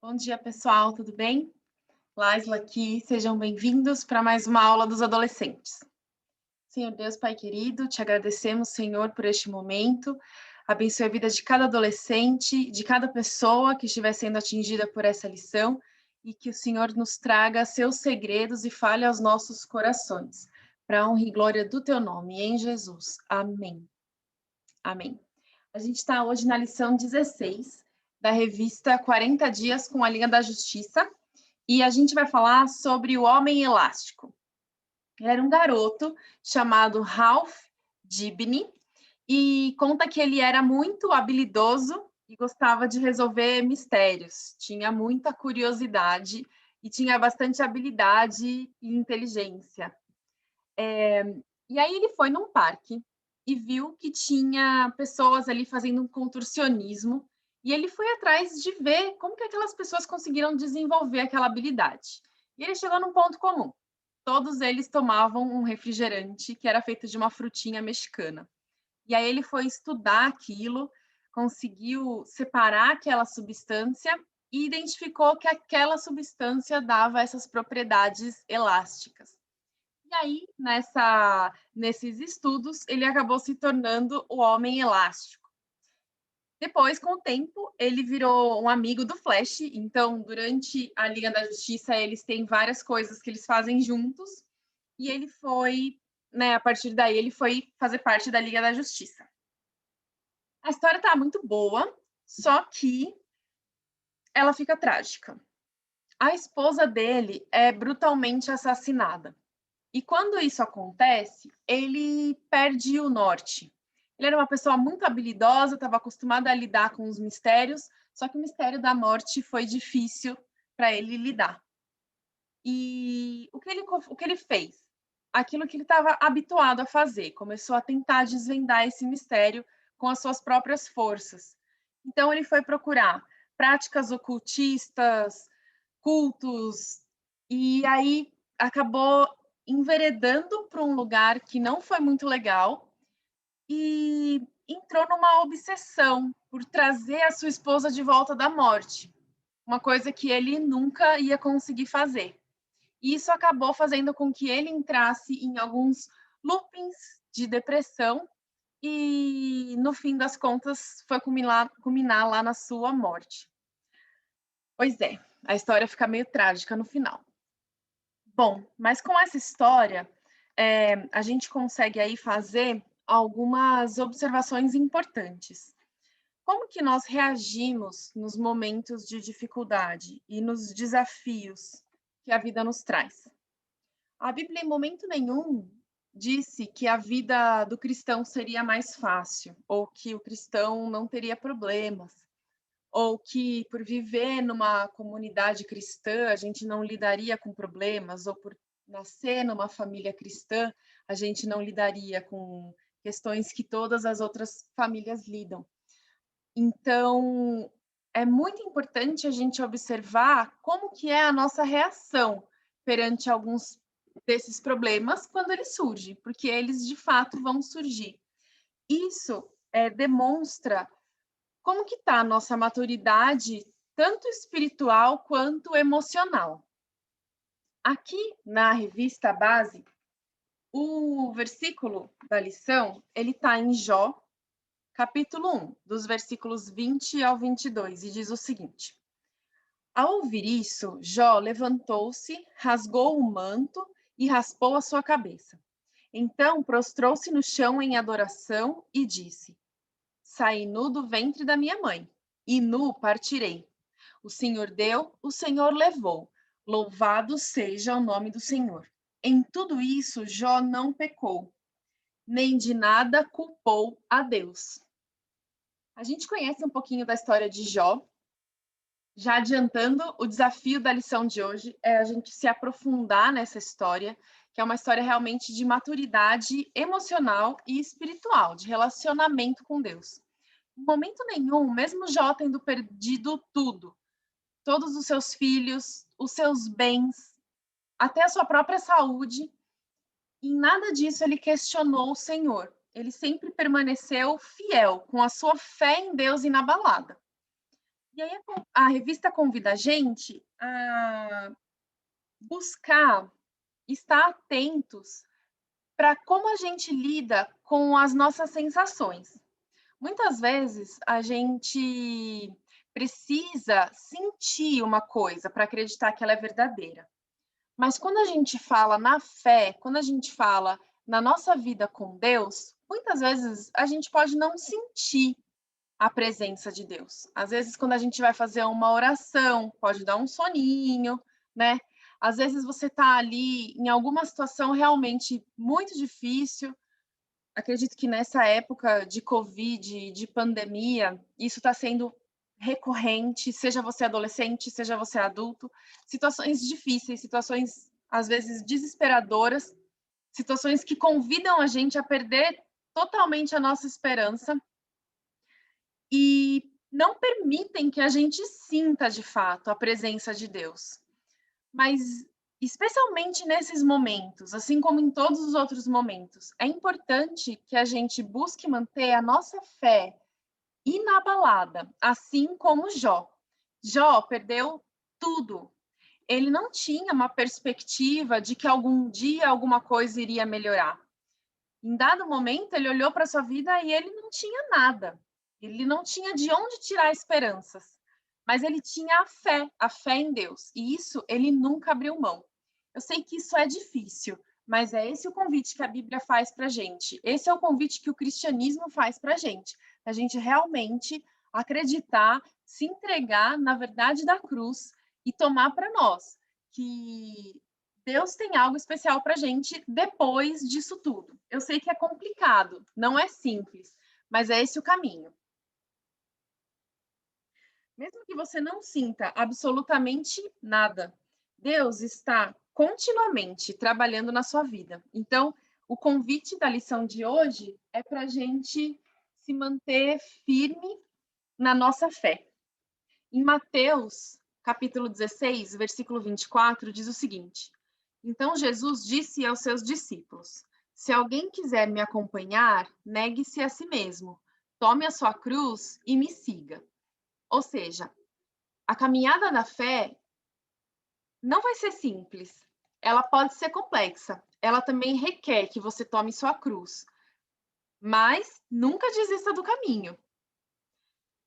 Bom dia, pessoal, tudo bem? Laisla aqui, sejam bem-vindos para mais uma aula dos adolescentes. Senhor Deus, Pai querido, te agradecemos, Senhor, por este momento. Abençoe a vida de cada adolescente, de cada pessoa que estiver sendo atingida por essa lição e que o Senhor nos traga seus segredos e fale aos nossos corações. Para a honra e glória do teu nome, em Jesus. Amém. Amém. A gente está hoje na lição 16 da revista 40 Dias com a Liga da Justiça e a gente vai falar sobre o Homem Elástico. Ele era um garoto chamado Ralph Dibny e conta que ele era muito habilidoso e gostava de resolver mistérios, tinha muita curiosidade e tinha bastante habilidade e inteligência. E aí ele foi num parque e viu que tinha pessoas ali fazendo um contorcionismo, e ele foi atrás de ver como que aquelas pessoas conseguiram desenvolver aquela habilidade. E ele chegou num ponto comum. Todos eles tomavam um refrigerante que era feito de uma frutinha mexicana. E aí ele foi estudar aquilo, conseguiu separar aquela substância e identificou que aquela substância dava essas propriedades elásticas. E aí, nesses estudos, ele acabou se tornando o Homem Elástico. Depois, com o tempo, ele virou um amigo do Flash. Então, durante a Liga da Justiça, eles têm várias coisas que eles fazem juntos. E ele foi, né, a partir daí, ele foi fazer parte da Liga da Justiça. A história está muito boa, só que ela fica trágica. A esposa dele é brutalmente assassinada. E quando isso acontece, ele perde o norte. Ele era uma pessoa muito habilidosa, estava acostumada a lidar com os mistérios, só que o mistério da morte foi difícil para ele lidar. E o que ele fez? Aquilo que ele estava habituado a fazer, começou a tentar desvendar esse mistério com as suas próprias forças. Então, ele foi procurar práticas ocultistas, cultos, e aí acabou enveredando para um lugar que não foi muito legal e entrou numa obsessão por trazer a sua esposa de volta da morte, uma coisa que ele nunca ia conseguir fazer. E isso acabou fazendo com que ele entrasse em alguns loopings de depressão e, no fim das contas, foi culminar lá na sua morte. Pois é, a história fica meio trágica no final. Bom, mas com essa história, a gente consegue aí fazer algumas observações importantes. Como que nós reagimos nos momentos de dificuldade e nos desafios que a vida nos traz? A Bíblia, em momento nenhum, disse que a vida do cristão seria mais fácil, ou que o cristão não teria problemas, ou que por viver numa comunidade cristã a gente não lidaria com problemas, ou por nascer numa família cristã a gente não lidaria com questões que todas as outras famílias lidam. Então, é muito importante a gente observar como que é a nossa reação perante alguns desses problemas quando eles surgem, porque eles de fato vão surgir. Isso demonstra como que está a nossa maturidade, tanto espiritual quanto emocional. Aqui na revista Base, o versículo da lição, ele está em Jó, capítulo 1, dos versículos 20 ao 22, e diz o seguinte: Ao ouvir isso, Jó levantou-se, rasgou o manto e raspou a sua cabeça. Então prostrou-se no chão em adoração e disse: Saí nu do ventre da minha mãe, e nu partirei. O Senhor deu, o Senhor levou. Louvado seja o nome do Senhor. Em tudo isso, Jó não pecou, nem de nada culpou a Deus. A gente conhece um pouquinho da história de Jó. Já adiantando, o desafio da lição de hoje é a gente se aprofundar nessa história, que é uma história realmente de maturidade emocional e espiritual, de relacionamento com Deus. Em momento nenhum, mesmo Jó tendo perdido tudo, todos os seus filhos, os seus bens, até a sua própria saúde, em nada disso ele questionou o Senhor. Ele sempre permaneceu fiel, com a sua fé em Deus inabalada. E aí a revista convida a gente a buscar estar atentos para como a gente lida com as nossas sensações. Muitas vezes a gente precisa sentir uma coisa para acreditar que ela é verdadeira. Mas quando a gente fala na fé, quando a gente fala na nossa vida com Deus, muitas vezes a gente pode não sentir a presença de Deus. Às vezes, quando a gente vai fazer uma oração, pode dar um soninho, né? Às vezes você está ali em alguma situação realmente muito difícil. Acredito que nessa época de Covid, de pandemia, isso está sendo recorrente, seja você adolescente, seja você adulto, situações difíceis, situações às vezes desesperadoras, situações que convidam a gente a perder totalmente a nossa esperança e não permitem que a gente sinta de fato a presença de Deus. Mas, especialmente nesses momentos, assim como em todos os outros momentos, é importante que a gente busque manter a nossa fé inabalada, assim como Jó. Jó perdeu tudo. Ele não tinha uma perspectiva de que algum dia alguma coisa iria melhorar. Em dado momento, ele olhou para sua vida e ele não tinha nada. Ele não tinha de onde tirar esperanças. Mas ele tinha a fé em Deus. E isso ele nunca abriu mão. Eu sei que isso é difícil, mas é esse o convite que a Bíblia faz para a gente. Esse é o convite que o cristianismo faz para a gente. A gente realmente acreditar, se entregar na verdade da cruz e tomar para nós que Deus tem algo especial para a gente depois disso tudo. Eu sei que é complicado, não é simples, mas é esse o caminho. Mesmo que você não sinta absolutamente nada, Deus está continuamente trabalhando na sua vida. Então, o convite da lição de hoje é para a gente se manter firme na nossa fé. Em Mateus, capítulo 16, versículo 24, diz o seguinte: Então Jesus disse aos seus discípulos: Se alguém quiser me acompanhar, negue-se a si mesmo, tome a sua cruz e me siga. Ou seja, a caminhada da fé não vai ser simples. Ela pode ser complexa. Ela também requer que você tome sua cruz. Mas nunca desista do caminho.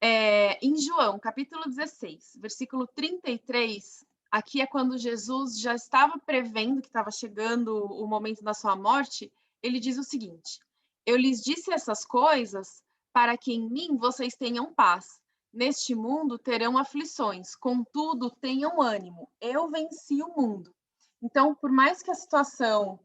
Em João, capítulo 16, versículo 33, aqui é quando Jesus já estava prevendo que estava chegando o momento da sua morte, ele diz o seguinte: Eu lhes disse essas coisas para que em mim vocês tenham paz. Neste mundo terão aflições, contudo tenham ânimo. Eu venci o mundo. Então, por mais que a situação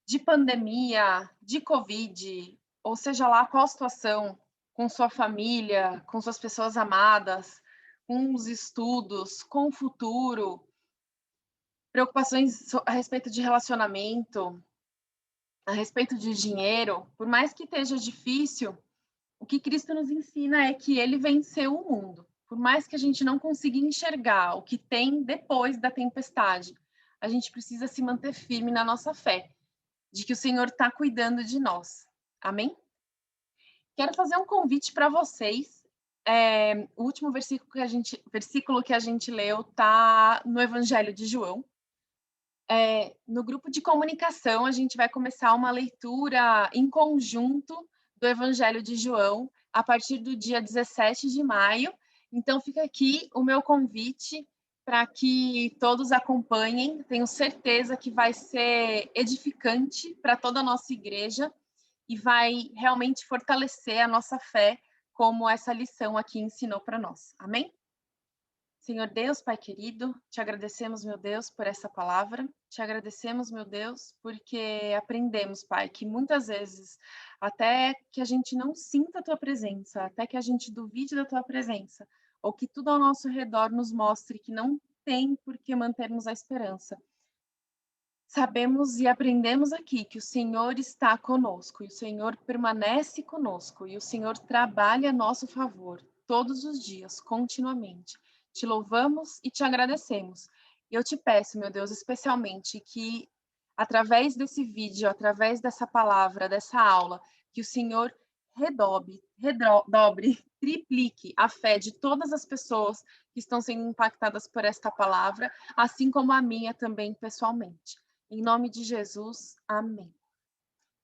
de pandemia, de Covid, ou seja lá qual situação, com sua família, com suas pessoas amadas, com os estudos, com o futuro, preocupações a respeito de relacionamento, a respeito de dinheiro, por mais que esteja difícil, o que Cristo nos ensina é que ele venceu o mundo. Por mais que a gente não consiga enxergar o que tem depois da tempestade, a gente precisa se manter firme na nossa fé, de que o Senhor está cuidando de nós. Amém? Quero fazer um convite para vocês. O último versículo que a gente leu está no Evangelho de João. No grupo de comunicação, a gente vai começar uma leitura em conjunto do Evangelho de João a partir do dia 17 de maio. Então, fica aqui o meu convite para que todos acompanhem. Tenho certeza que vai ser edificante para toda a nossa igreja e vai realmente fortalecer a nossa fé, como essa lição aqui ensinou para nós. Amém? Senhor Deus, Pai querido, te agradecemos, meu Deus, por essa palavra. Te agradecemos, meu Deus, porque aprendemos, Pai, que muitas vezes, até que a gente não sinta a tua presença, até que a gente duvide da tua presença, ou que tudo ao nosso redor nos mostre que não tem por que mantermos a esperança. Sabemos e aprendemos aqui que o Senhor está conosco, e o Senhor permanece conosco, e o Senhor trabalha a nosso favor todos os dias, continuamente. Te louvamos e te agradecemos. E eu te peço, meu Deus, especialmente que através desse vídeo, através dessa palavra, dessa aula, que o Senhor redobre, triplique a fé de todas as pessoas que estão sendo impactadas por esta palavra, assim como a minha também pessoalmente. Em nome de Jesus, amém.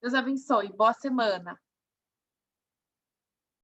Deus abençoe. Boa semana.